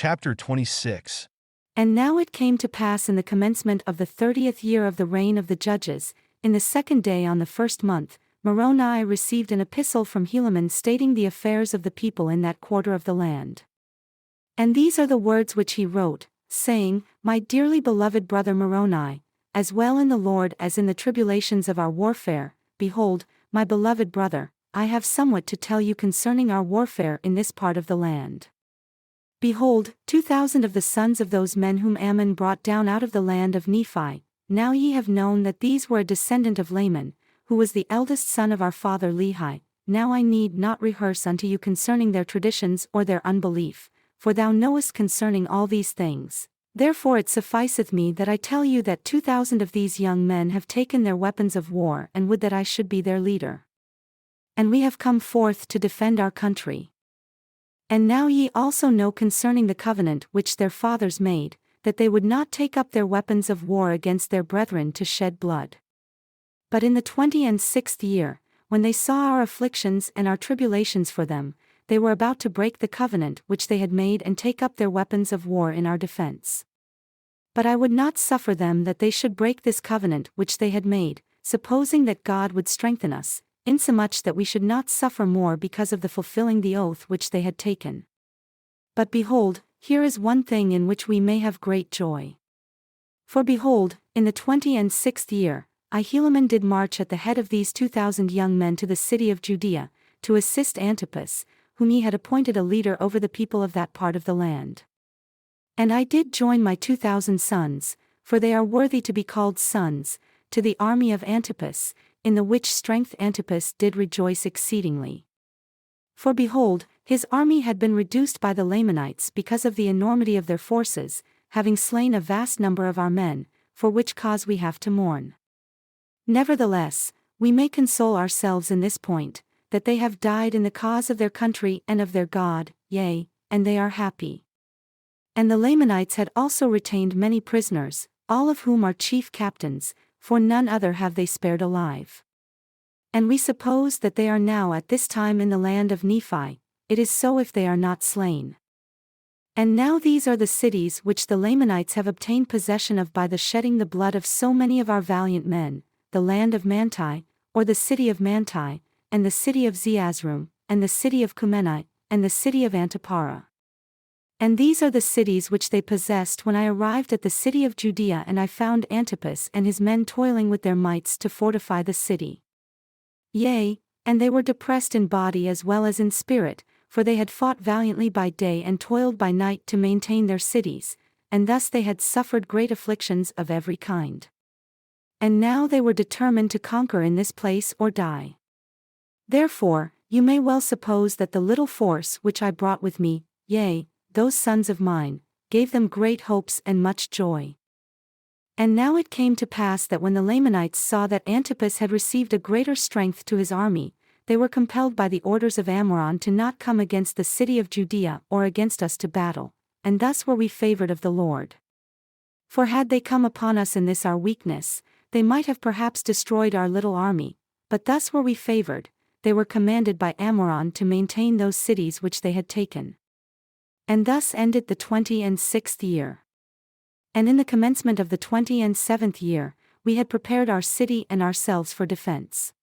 Chapter 26. And now it came to pass in the commencement of the 30th year of the reign of the judges, in the second day on the first month, Moroni received an epistle from Helaman stating the affairs of the people in that quarter of the land. And these are the words which he wrote, saying, My dearly beloved brother Moroni, as well in the Lord as in the tribulations of our warfare, behold, my beloved brother, I have somewhat to tell you concerning our warfare in this part of the land. Behold, 2,000 of the sons of those men whom Ammon brought down out of the land of Nephi, now ye have known that these were a descendant of Laman, who was the eldest son of our father Lehi. Now I need not rehearse unto you concerning their traditions or their unbelief, for thou knowest concerning all these things. Therefore it sufficeth me that I tell you that 2,000 of these young men have taken their weapons of war and would that I should be their leader. And we have come forth to defend our country. And now ye also know concerning the covenant which their fathers made, that they would not take up their weapons of war against their brethren to shed blood. But in the 26th year, when they saw our afflictions and our tribulations for them, they were about to break the covenant which they had made and take up their weapons of war in our defense. But I would not suffer them that they should break this covenant which they had made, supposing that God would strengthen us, insomuch that we should not suffer more because of the fulfilling the oath which they had taken. But behold, here is one thing in which we may have great joy. For behold, in the 26th year, I Helaman did march at the head of these 2,000 young men to the city of Judea, to assist Antipas, whom he had appointed a leader over the people of that part of the land. And I did join my 2,000 sons, for they are worthy to be called sons, to the army of Antipas, in the which strength Antipas did rejoice exceedingly. For behold, his army had been reduced by the Lamanites because of the enormity of their forces, having slain a vast number of our men, for which cause we have to mourn. Nevertheless, we may console ourselves in this point, that they have died in the cause of their country and of their God, yea, and they are happy. And the Lamanites had also retained many prisoners, all of whom are chief captains, for none other have they spared alive. And we suppose that they are now at this time in the land of Nephi, it is so if they are not slain. And now these are the cities which the Lamanites have obtained possession of by the shedding the blood of so many of our valiant men, the land of Manti, or the city of Manti, and the city of Zeazrum, and the city of Cumeni, and the city of Antipara. And these are the cities which they possessed when I arrived at the city of Judea, and I found Antipas and his men toiling with their mights to fortify the city. Yea, and they were depressed in body as well as in spirit, for they had fought valiantly by day and toiled by night to maintain their cities, and thus they had suffered great afflictions of every kind. And now they were determined to conquer in this place or die. Therefore, you may well suppose that the little force which I brought with me, yea, those sons of mine, gave them great hopes and much joy. And now it came to pass that when the Lamanites saw that Antipas had received a greater strength to his army, they were compelled by the orders of Ammoron to not come against the city of Judea or against us to battle, and thus were we favored of the Lord. For had they come upon us in this our weakness, they might have perhaps destroyed our little army, but thus were we favored, they were commanded by Ammoron to maintain those cities which they had taken. And thus ended the 26th year. And in the commencement of the 27th year, we had prepared our city and ourselves for defense.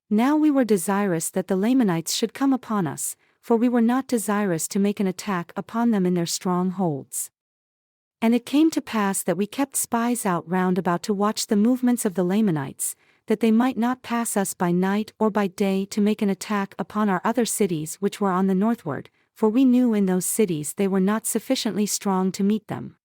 Now we were desirous that the Lamanites should come upon us, for we were not desirous to make an attack upon them in their strongholds. And it came to pass that we kept spies out round about to watch the movements of the Lamanites, that they might not pass us by night or by day to make an attack upon our other cities which were on the northward, for we knew in those cities they were not sufficiently strong to meet them.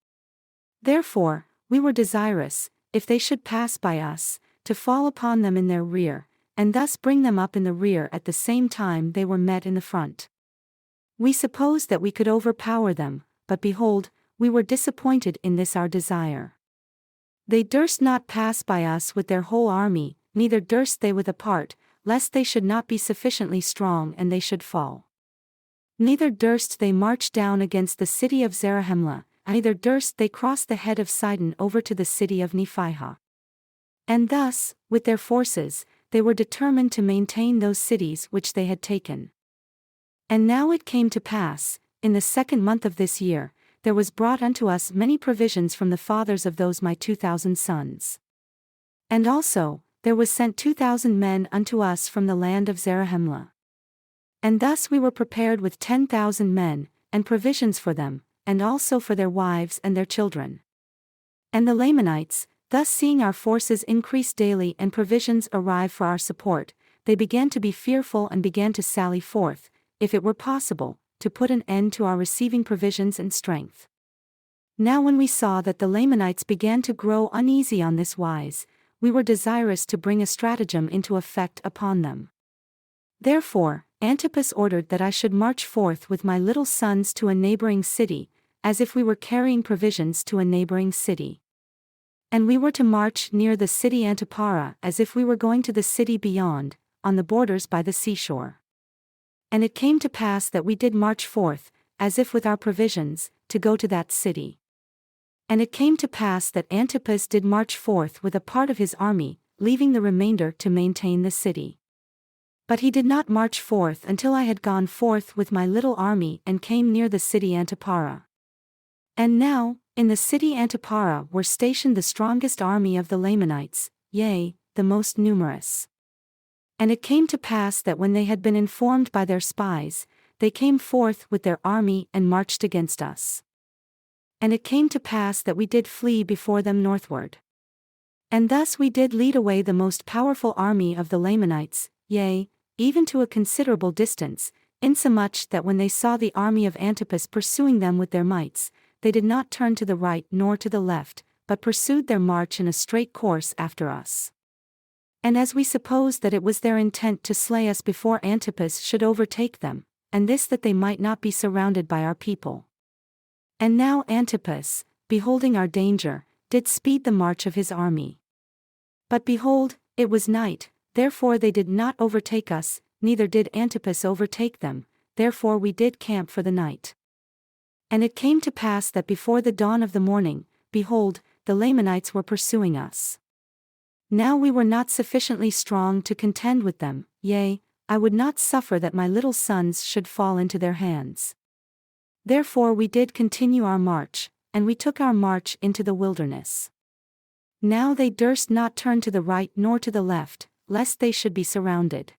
Therefore, we were desirous, if they should pass by us, to fall upon them in their rear, and thus bring them up in the rear at the same time they were met in the front. We supposed that we could overpower them, but behold, we were disappointed in this our desire. They durst not pass by us with their whole army, neither durst they with a part, lest they should not be sufficiently strong and they should fall. Neither durst they march down against the city of Zarahemla, neither durst they cross the head of Sidon over to the city of Nephihah. And thus, with their forces, they were determined to maintain those cities which they had taken. And now it came to pass, in the 2nd month of this year, there was brought unto us many provisions from the fathers of those my 2,000 sons. And also, there was sent 2,000 men unto us from the land of Zarahemla. And thus we were prepared with 10,000 men, and provisions for them, and also for their wives and their children. And the Lamanites, thus seeing our forces increase daily and provisions arrive for our support, they began to be fearful and began to sally forth, if it were possible, to put an end to our receiving provisions and strength. Now when we saw that the Lamanites began to grow uneasy on this wise, we were desirous to bring a stratagem into effect upon them. Therefore, Antipas ordered that I should march forth with my little sons to a neighboring city, as if we were carrying provisions to a neighboring city. And we were to march near the city Antipara as if we were going to the city beyond, on the borders by the seashore. And it came to pass that we did march forth, as if with our provisions, to go to that city. And it came to pass that Antipas did march forth with a part of his army, leaving the remainder to maintain the city. But he did not march forth until I had gone forth with my little army and came near the city Antipara. And now, in the city Antipara were stationed the strongest army of the Lamanites, yea, the most numerous. And it came to pass that when they had been informed by their spies, they came forth with their army and marched against us. And it came to pass that we did flee before them northward. And thus we did lead away the most powerful army of the Lamanites, yea, even to a considerable distance, insomuch that when they saw the army of Antipas pursuing them with their mights, they did not turn to the right nor to the left, but pursued their march in a straight course after us. And as we supposed that it was their intent to slay us before Antipas should overtake them, and this that they might not be surrounded by our people. And now Antipas, beholding our danger, did speed the march of his army. But behold, it was night, therefore they did not overtake us, neither did Antipas overtake them, therefore we did camp for the night. And it came to pass that before the dawn of the morning, behold, the Lamanites were pursuing us. Now we were not sufficiently strong to contend with them, yea, I would not suffer that my little sons should fall into their hands. Therefore we did continue our march, and we took our march into the wilderness. Now they durst not turn to the right nor to the left, lest they should be surrounded.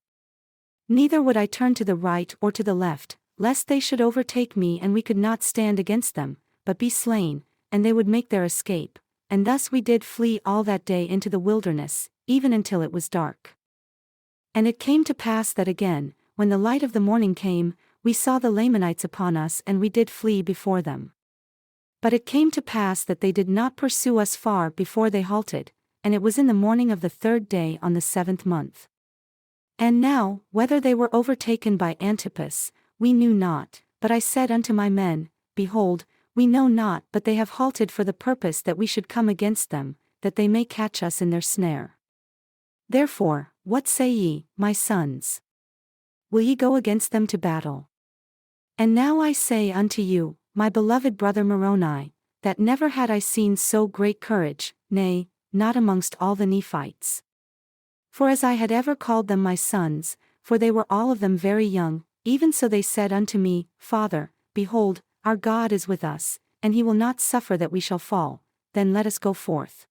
Neither would I turn to the right or to the left, lest they should overtake me and we could not stand against them, but be slain, and they would make their escape. And thus we did flee all that day into the wilderness, even until it was dark. And it came to pass that again, when the light of the morning came, we saw the Lamanites upon us and we did flee before them. But it came to pass that they did not pursue us far before they halted, and it was in the morning of the 3rd day on the 7th month. And now, whether they were overtaken by Antipas, we knew not, but I said unto my men, Behold, we know not, but they have halted for the purpose that we should come against them, that they may catch us in their snare. Therefore, what say ye, my sons? Will ye go against them to battle? And now I say unto you, my beloved brother Moroni, that never had I seen so great courage, nay, not amongst all the Nephites. For as I had ever called them my sons, for they were all of them very young, even so they said unto me, Father, behold, our God is with us, and he will not suffer that we shall fall, then let us go forth.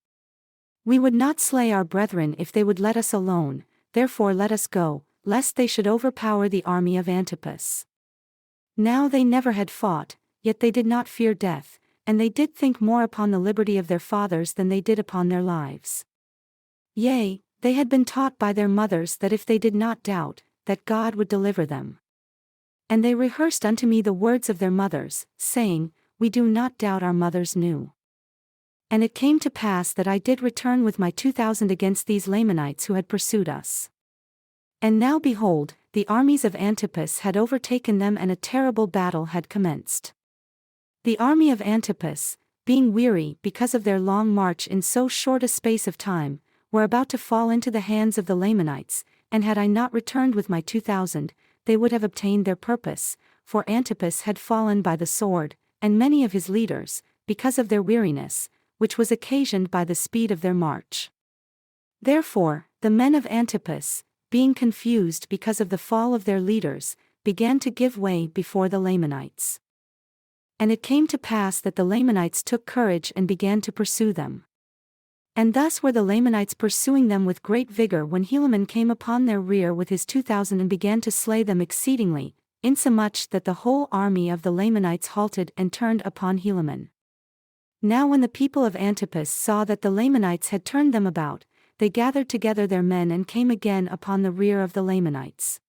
We would not slay our brethren if they would let us alone, therefore let us go, lest they should overpower the army of Antipas. Now they never had fought, yet they did not fear death, and they did think more upon the liberty of their fathers than they did upon their lives. Yea, they had been taught by their mothers that if they did not doubt, that God would deliver them. And they rehearsed unto me the words of their mothers, saying, We do not doubt our mothers knew. And it came to pass that I did return with my 2,000 against these Lamanites who had pursued us. And now behold, the armies of Antipas had overtaken them and a terrible battle had commenced. The army of Antipas, being weary because of their long march in so short a space of time, were about to fall into the hands of the Lamanites, and had I not returned with my 2,000, they would have obtained their purpose, for Antipas had fallen by the sword, and many of his leaders, because of their weariness, which was occasioned by the speed of their march. Therefore, the men of Antipas, being confused because of the fall of their leaders, began to give way before the Lamanites. And it came to pass that the Lamanites took courage and began to pursue them. And thus were the Lamanites pursuing them with great vigor when Helaman came upon their rear with his 2,000 and began to slay them exceedingly, insomuch that the whole army of the Lamanites halted and turned upon Helaman. Now when the people of Antipas saw that the Lamanites had turned them about, they gathered together their men and came again upon the rear of the Lamanites.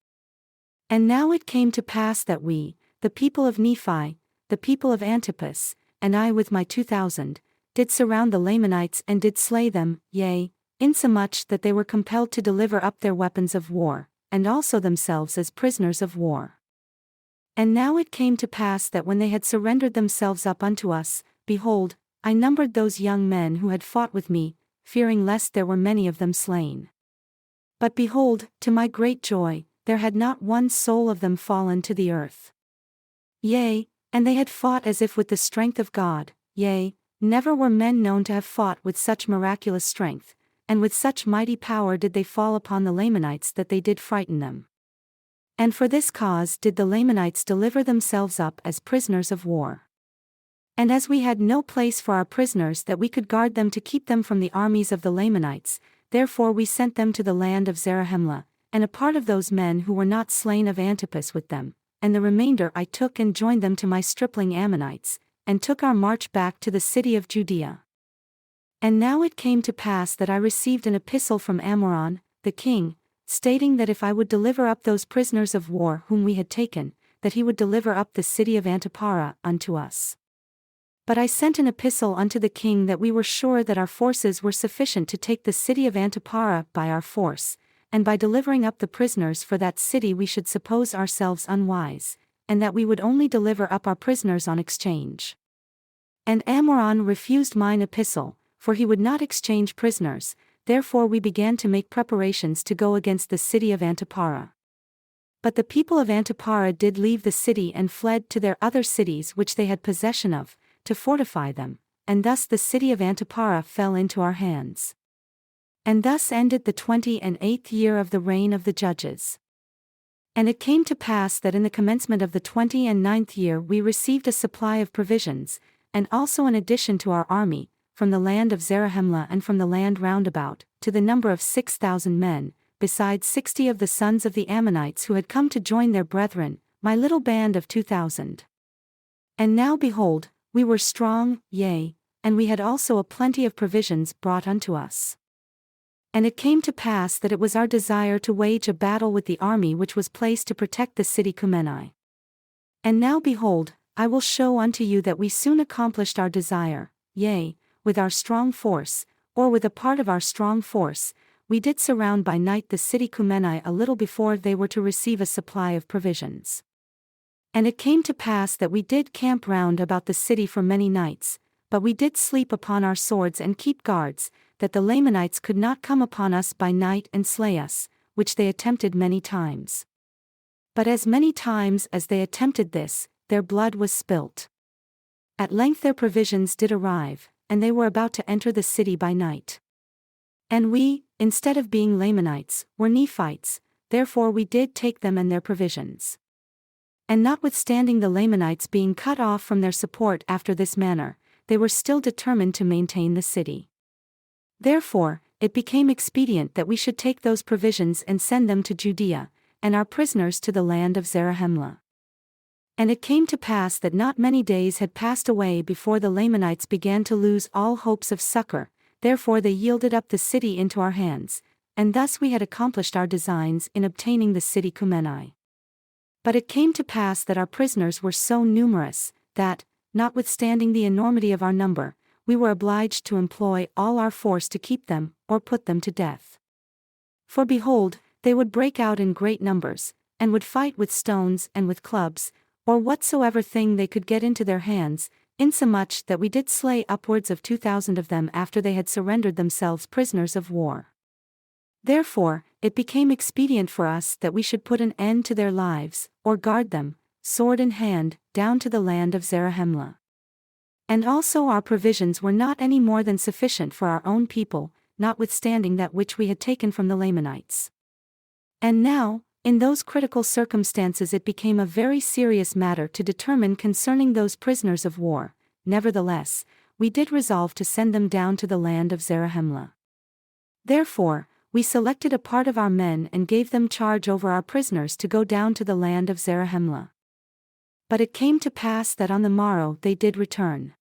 And now it came to pass that we, the people of Nephi, the people of Antipas, and I with my 2,000, did surround the Lamanites and did slay them, yea, insomuch that they were compelled to deliver up their weapons of war, and also themselves as prisoners of war. And now it came to pass that when they had surrendered themselves up unto us, behold, I numbered those young men who had fought with me, fearing lest there were many of them slain. But behold, to my great joy, there had not one soul of them fallen to the earth. Yea, and they had fought as if with the strength of God, yea, never were men known to have fought with such miraculous strength, and with such mighty power did they fall upon the Lamanites that they did frighten them. And for this cause did the Lamanites deliver themselves up as prisoners of war. And as we had no place for our prisoners that we could guard them to keep them from the armies of the Lamanites, therefore we sent them to the land of Zarahemla, and a part of those men who were not slain of Antipas with them, and the remainder I took and joined them to my stripling Ammonites, and took our march back to the city of Judea. And now it came to pass that I received an epistle from Ammoron, the king, stating that if I would deliver up those prisoners of war whom we had taken, that he would deliver up the city of Antipara unto us. But I sent an epistle unto the king that we were sure that our forces were sufficient to take the city of Antipara by our force, and by delivering up the prisoners for that city we should suppose ourselves unwise, and that we would only deliver up our prisoners on exchange. And Ammoron refused mine epistle, for he would not exchange prisoners, therefore we began to make preparations to go against the city of Antipara. But the people of Antipara did leave the city and fled to their other cities which they had possession of, to fortify them, and thus the city of Antipara fell into our hands. And thus ended the 28th year of the reign of the judges. And it came to pass that in the commencement of the 29th year we received a supply of provisions, and also an addition to our army, from the land of Zarahemla and from the land round about, to the number of 6,000 men, besides 60 of the sons of the Ammonites who had come to join their brethren, my little band of 2,000. And now behold, we were strong, yea, and we had also a plenty of provisions brought unto us. And it came to pass that it was our desire to wage a battle with the army which was placed to protect the city Cumeni. And now behold, I will show unto you that we soon accomplished our desire, yea, with our strong force, or with a part of our strong force, we did surround by night the city Cumeni a little before they were to receive a supply of provisions. And it came to pass that we did camp round about the city for many nights, but we did sleep upon our swords and keep guards, that the Lamanites could not come upon us by night and slay us, which they attempted many times. But as many times as they attempted this, their blood was spilt. At length their provisions did arrive, and they were about to enter the city by night. And we, instead of being Lamanites, were Nephites, therefore we did take them and their provisions. And notwithstanding the Lamanites being cut off from their support after this manner, they were still determined to maintain the city. Therefore, it became expedient that we should take those provisions and send them to Judea, and our prisoners to the land of Zarahemla. And it came to pass that not many days had passed away before the Lamanites began to lose all hopes of succor, therefore they yielded up the city into our hands, and thus we had accomplished our designs in obtaining the city Cumeni. But it came to pass that our prisoners were so numerous, that, notwithstanding the enormity of our number, we were obliged to employ all our force to keep them, or put them to death. For behold, they would break out in great numbers, and would fight with stones and with clubs, or whatsoever thing they could get into their hands, insomuch that we did slay upwards of 2,000 of them after they had surrendered themselves prisoners of war. Therefore, it became expedient for us that we should put an end to their lives, or guard them, sword in hand, down to the land of Zarahemla. And also our provisions were not any more than sufficient for our own people, notwithstanding that which we had taken from the Lamanites. And now, In those critical circumstances it became a very serious matter to determine concerning those prisoners of war. Nevertheless, we did resolve to send them down to the land of Zarahemla. Therefore, we selected a part of our men and gave them charge over our prisoners to go down to the land of Zarahemla. But it came to pass that on the morrow they did return.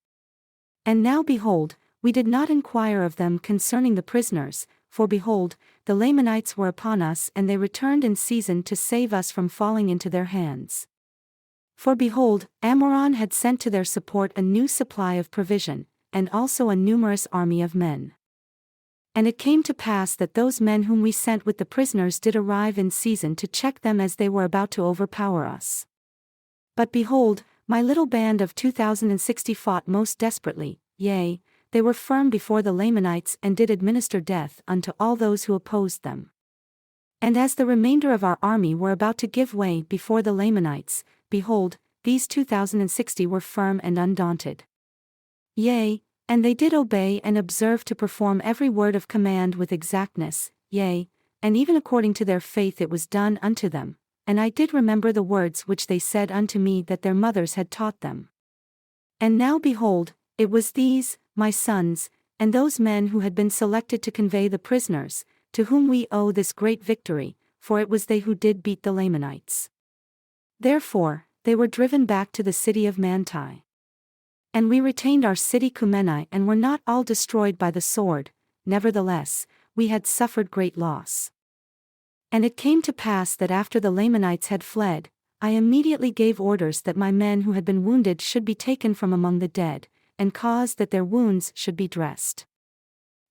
And now behold, we did not inquire of them concerning the prisoners, for behold, the Lamanites were upon us and they returned in season to save us from falling into their hands. For behold, Amoron had sent to their support a new supply of provision, and also a numerous army of men. And it came to pass that those men whom we sent with the prisoners did arrive in season to check them as they were about to overpower us. But behold, my little band of 2,060 fought most desperately, yea, they were firm before the Lamanites and did administer death unto all those who opposed them. And as the remainder of our army were about to give way before the Lamanites, behold, these 2,060 were firm and undaunted. Yea, and they did obey and observe to perform every word of command with exactness, yea, and even according to their faith it was done unto them, and I did remember the words which they said unto me that their mothers had taught them. And now behold, it was these, my sons, and those men who had been selected to convey the prisoners, to whom we owe this great victory, for it was they who did beat the Lamanites. Therefore, they were driven back to the city of Manti. And we retained our city Cumeni and were not all destroyed by the sword, nevertheless, we had suffered great loss. And it came to pass that after the Lamanites had fled, I immediately gave orders that my men who had been wounded should be taken from among the dead, and caused that their wounds should be dressed.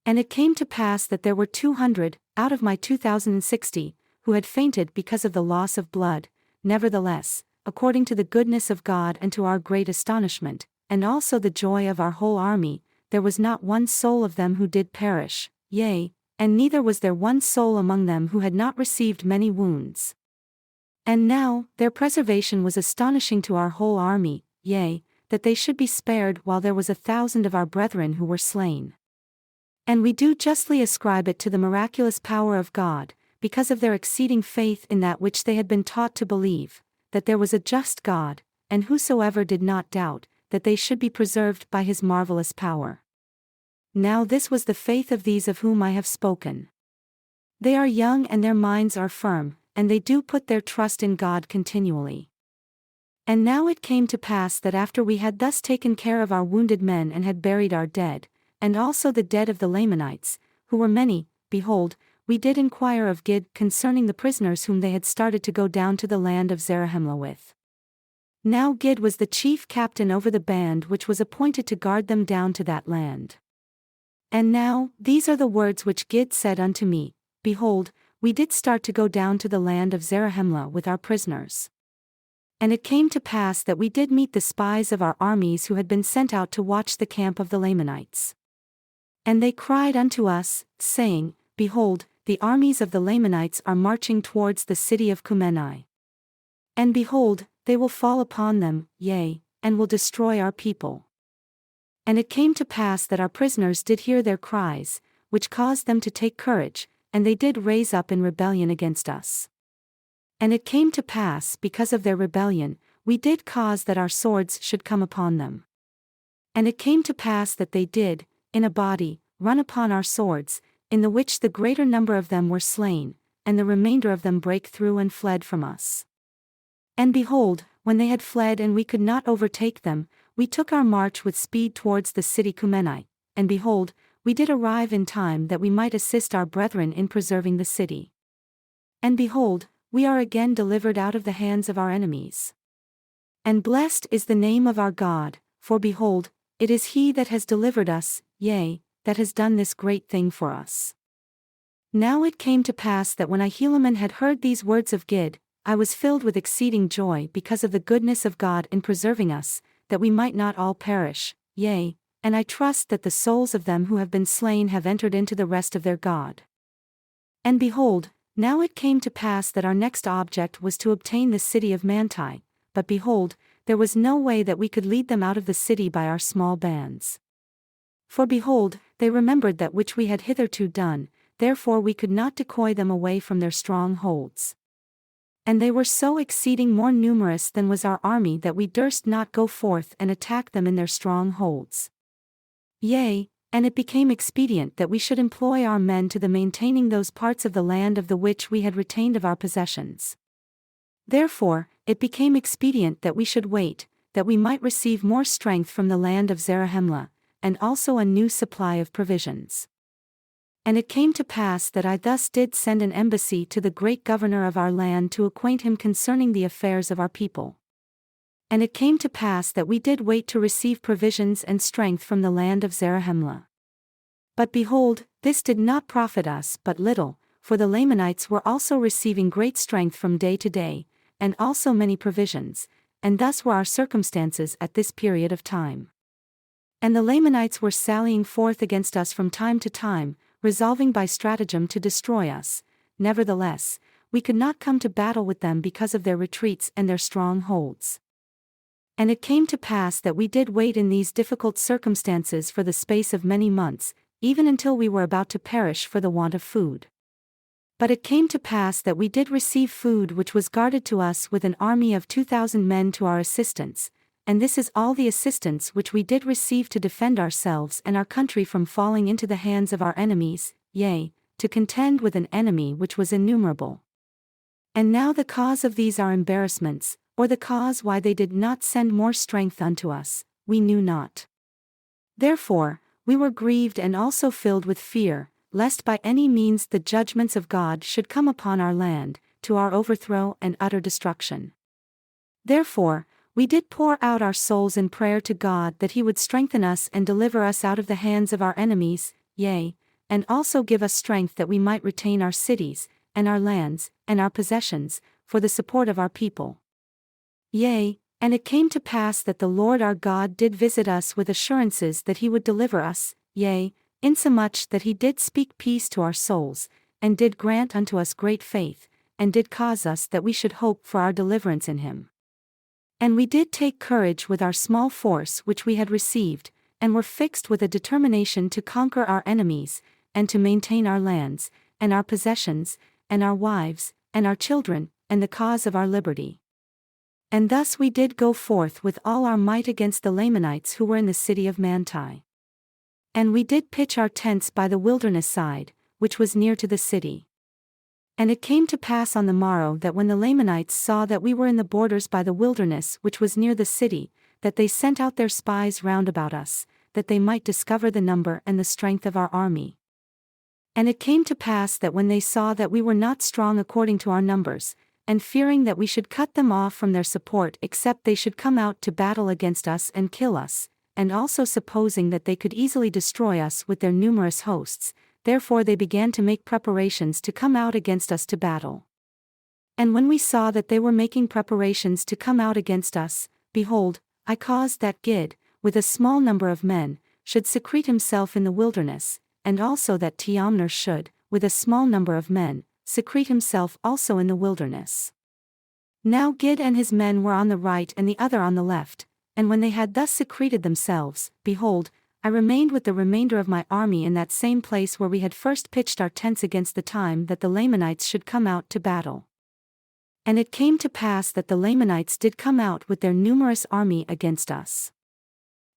And it came to pass that there were 200, out of my 2,060, who had fainted because of the loss of blood. Nevertheless, according to the goodness of God and to our great astonishment, and also the joy of our whole army, there was not one soul of them who did perish, yea, and neither was there one soul among them who had not received many wounds. And now, their preservation was astonishing to our whole army, yea, that they should be spared while there was 1,000 of our brethren who were slain. And we do justly ascribe it to the miraculous power of God, because of their exceeding faith in that which they had been taught to believe, that there was a just God, and whosoever did not doubt, that they should be preserved by his marvelous power. Now this was the faith of these of whom I have spoken. They are young and their minds are firm, and they do put their trust in God continually. And now it came to pass that after we had thus taken care of our wounded men and had buried our dead, and also the dead of the Lamanites, who were many, behold, we did inquire of Gid concerning the prisoners whom they had started to go down to the land of Zarahemla with. Now Gid was the chief captain over the band which was appointed to guard them down to that land. And now, these are the words which Gid said unto me, Behold, we did start to go down to the land of Zarahemla with our prisoners. And it came to pass that we did meet the spies of our armies who had been sent out to watch the camp of the Lamanites. And they cried unto us, saying, Behold, the armies of the Lamanites are marching towards the city of Cumeni. And behold, they will fall upon them, yea, and will destroy our people. And it came to pass that our prisoners did hear their cries, which caused them to take courage, and they did raise up in rebellion against us. And it came to pass, because of their rebellion, we did cause that our swords should come upon them. And it came to pass that they did, in a body, run upon our swords, in the which the greater number of them were slain, and the remainder of them brake through and fled from us. And behold, when they had fled and we could not overtake them, we took our march with speed towards the city Cumeni, and behold, we did arrive in time that we might assist our brethren in preserving the city. And behold, we are again delivered out of the hands of our enemies. And blessed is the name of our God, for behold, it is he that has delivered us, yea, that has done this great thing for us. Now it came to pass that when Ahilman had heard these words of Gid, I was filled with exceeding joy because of the goodness of God in preserving us, that we might not all perish, yea, and I trust that the souls of them who have been slain have entered into the rest of their God. And behold, now it came to pass that our next object was to obtain the city of Manti, but behold, there was no way that we could lead them out of the city by our small bands. For behold, they remembered that which we had hitherto done, therefore we could not decoy them away from their strongholds. And they were so exceeding more numerous than was our army that we durst not go forth and attack them in their strongholds. Yea, and it became expedient that we should employ our men to the maintaining those parts of the land of the which we had retained of our possessions. Therefore, it became expedient that we should wait, that we might receive more strength from the land of Zarahemla, and also a new supply of provisions. And it came to pass that I thus did send an embassy to the great governor of our land to acquaint him concerning the affairs of our people. And it came to pass that we did wait to receive provisions and strength from the land of Zarahemla. But behold, this did not profit us but little, for the Lamanites were also receiving great strength from day to day, and also many provisions, and thus were our circumstances at this period of time. And the Lamanites were sallying forth against us from time to time, resolving by stratagem to destroy us. Nevertheless, we could not come to battle with them because of their retreats and their strongholds. And it came to pass that we did wait in these difficult circumstances for the space of many months, even until we were about to perish for the want of food. But it came to pass that we did receive food which was guarded to us with an army of 2,000 men to our assistance, and this is all the assistance which we did receive to defend ourselves and our country from falling into the hands of our enemies, yea, to contend with an enemy which was innumerable. And now the cause of these our embarrassments, or the cause why they did not send more strength unto us, we knew not. Therefore, we were grieved and also filled with fear, lest by any means the judgments of God should come upon our land, to our overthrow and utter destruction. Therefore, we did pour out our souls in prayer to God that He would strengthen us and deliver us out of the hands of our enemies, yea, and also give us strength that we might retain our cities, and our lands, and our possessions, for the support of our people. Yea, and it came to pass that the Lord our God did visit us with assurances that He would deliver us, yea, insomuch that He did speak peace to our souls, and did grant unto us great faith, and did cause us that we should hope for our deliverance in Him. And we did take courage with our small force which we had received, and were fixed with a determination to conquer our enemies, and to maintain our lands, and our possessions, and our wives, and our children, and the cause of our liberty. And thus we did go forth with all our might against the Lamanites who were in the city of Manti. And we did pitch our tents by the wilderness side, which was near to the city. And it came to pass on the morrow that when the Lamanites saw that we were in the borders by the wilderness which was near the city, that they sent out their spies round about us, that they might discover the number and the strength of our army. And it came to pass that when they saw that we were not strong according to our numbers, and fearing that we should cut them off from their support except they should come out to battle against us and kill us, and also supposing that they could easily destroy us with their numerous hosts, therefore they began to make preparations to come out against us to battle. And when we saw that they were making preparations to come out against us, behold, I caused that Gid, with a small number of men, should secrete himself in the wilderness, and also that Teomner should, with a small number of men, secrete himself also in the wilderness. Now Gid and his men were on the right and the other on the left, and when they had thus secreted themselves, behold, I remained with the remainder of my army in that same place where we had first pitched our tents against the time that the Lamanites should come out to battle. And it came to pass that the Lamanites did come out with their numerous army against us.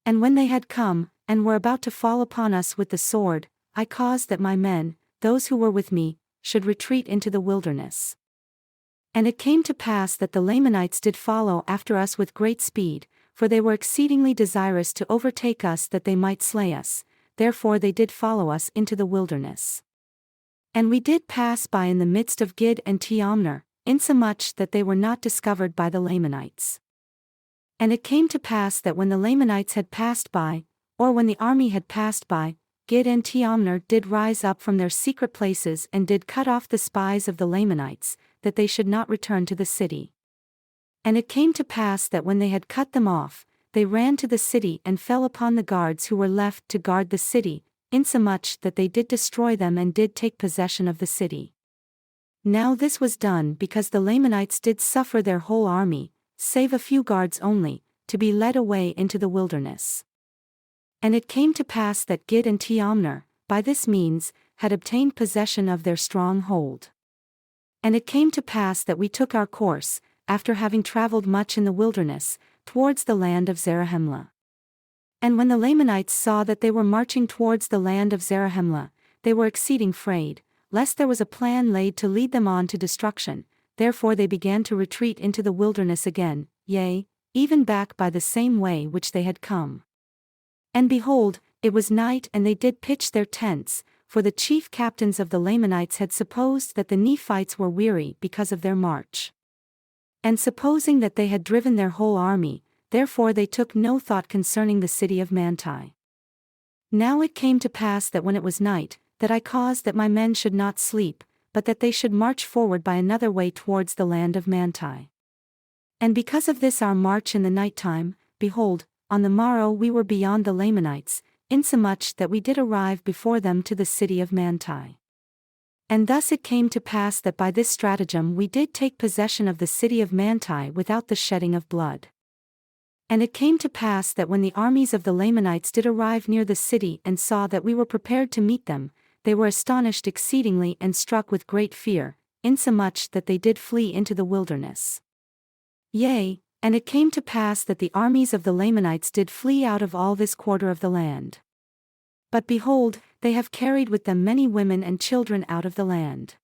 And when they had come, and were about to fall upon us with the sword, I caused that my men, those who were with me, should retreat into the wilderness. And it came to pass that the Lamanites did follow after us with great speed, for they were exceedingly desirous to overtake us that they might slay us, therefore they did follow us into the wilderness. And we did pass by in the midst of Gid and Teomner, insomuch that they were not discovered by the Lamanites. And it came to pass that when the Lamanites had passed by, or when the army had passed by, Gid and Teomner did rise up from their secret places and did cut off the spies of the Lamanites, that they should not return to the city. And it came to pass that when they had cut them off, they ran to the city and fell upon the guards who were left to guard the city, insomuch that they did destroy them and did take possession of the city. Now this was done because the Lamanites did suffer their whole army, save a few guards only, to be led away into the wilderness. And it came to pass that Gid and Teomner, by this means, had obtained possession of their stronghold. And it came to pass that we took our course, after having traveled much in the wilderness, towards the land of Zarahemla. And when the Lamanites saw that they were marching towards the land of Zarahemla, they were exceeding afraid, lest there was a plan laid to lead them on to destruction. Therefore they began to retreat into the wilderness again, yea, even back by the same way which they had come. And behold, it was night, and they did pitch their tents, for the chief captains of the Lamanites had supposed that the Nephites were weary because of their march. And supposing that they had driven their whole army, therefore they took no thought concerning the city of Manti. Now it came to pass that when it was night, that I caused that my men should not sleep, but that they should march forward by another way towards the land of Manti. And because of this our march in the night time, behold, on the morrow we were beyond the Lamanites, insomuch that we did arrive before them to the city of Manti. And thus it came to pass that by this stratagem we did take possession of the city of Manti without the shedding of blood. And it came to pass that when the armies of the Lamanites did arrive near the city and saw that we were prepared to meet them, they were astonished exceedingly and struck with great fear, insomuch that they did flee into the wilderness. Yea, and it came to pass that the armies of the Lamanites did flee out of all this quarter of the land. But behold, they have carried with them many women and children out of the land.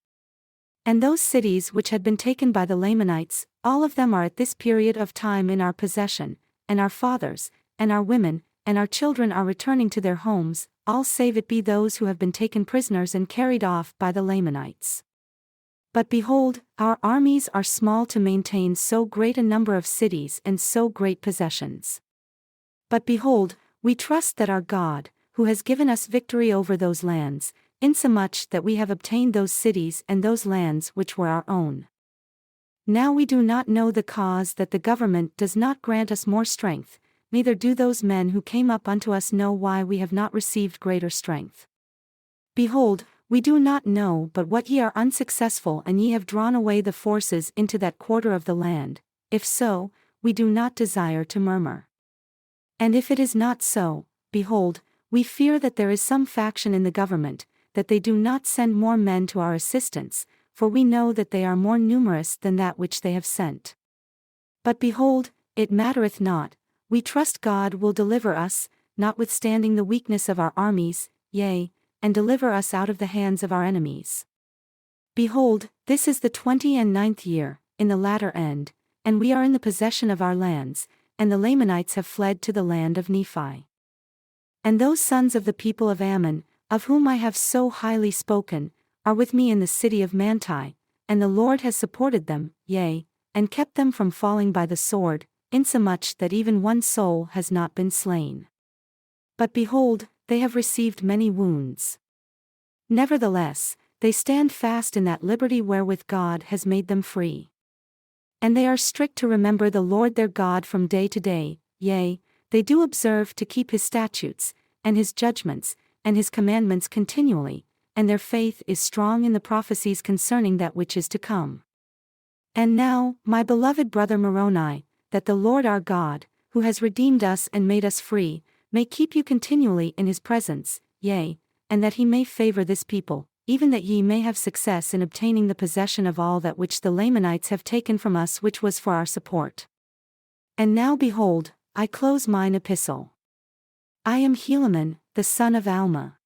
And those cities which had been taken by the Lamanites, all of them are at this period of time in our possession, and our fathers, and our women, and our children are returning to their homes, all save it be those who have been taken prisoners and carried off by the Lamanites. But behold, our armies are small to maintain so great a number of cities and so great possessions. But behold, we trust that our God, who has given us victory over those lands, insomuch that we have obtained those cities and those lands which were our own. Now we do not know the cause that the government does not grant us more strength, neither do those men who came up unto us know why we have not received greater strength. Behold, we do not know but what ye are unsuccessful and ye have drawn away the forces into that quarter of the land. If so, we do not desire to murmur. And if it is not so, behold, we fear that there is some faction in the government, that they do not send more men to our assistance, for we know that they are more numerous than that which they have sent. But behold, it mattereth not, we trust God will deliver us, notwithstanding the weakness of our armies, yea, and deliver us out of the hands of our enemies. Behold, this is the 29th year, in the latter end, and we are in the possession of our lands, and the Lamanites have fled to the land of Nephi. And those sons of the people of Ammon, of whom I have so highly spoken, are with me in the city of Manti, and the Lord has supported them, yea, and kept them from falling by the sword, insomuch that even one soul has not been slain. But behold, they have received many wounds. Nevertheless, they stand fast in that liberty wherewith God has made them free. And they are strict to remember the Lord their God from day to day, yea, they do observe to keep his statutes, and his judgments, and his commandments continually, and their faith is strong in the prophecies concerning that which is to come. And now, my beloved brother Moroni, that the Lord our God, who has redeemed us and made us free, may keep you continually in his presence, yea, and that he may favor this people, even that ye may have success in obtaining the possession of all that which the Lamanites have taken from us which was for our support. And now behold, I close mine epistle. I am Helaman, the son of Alma.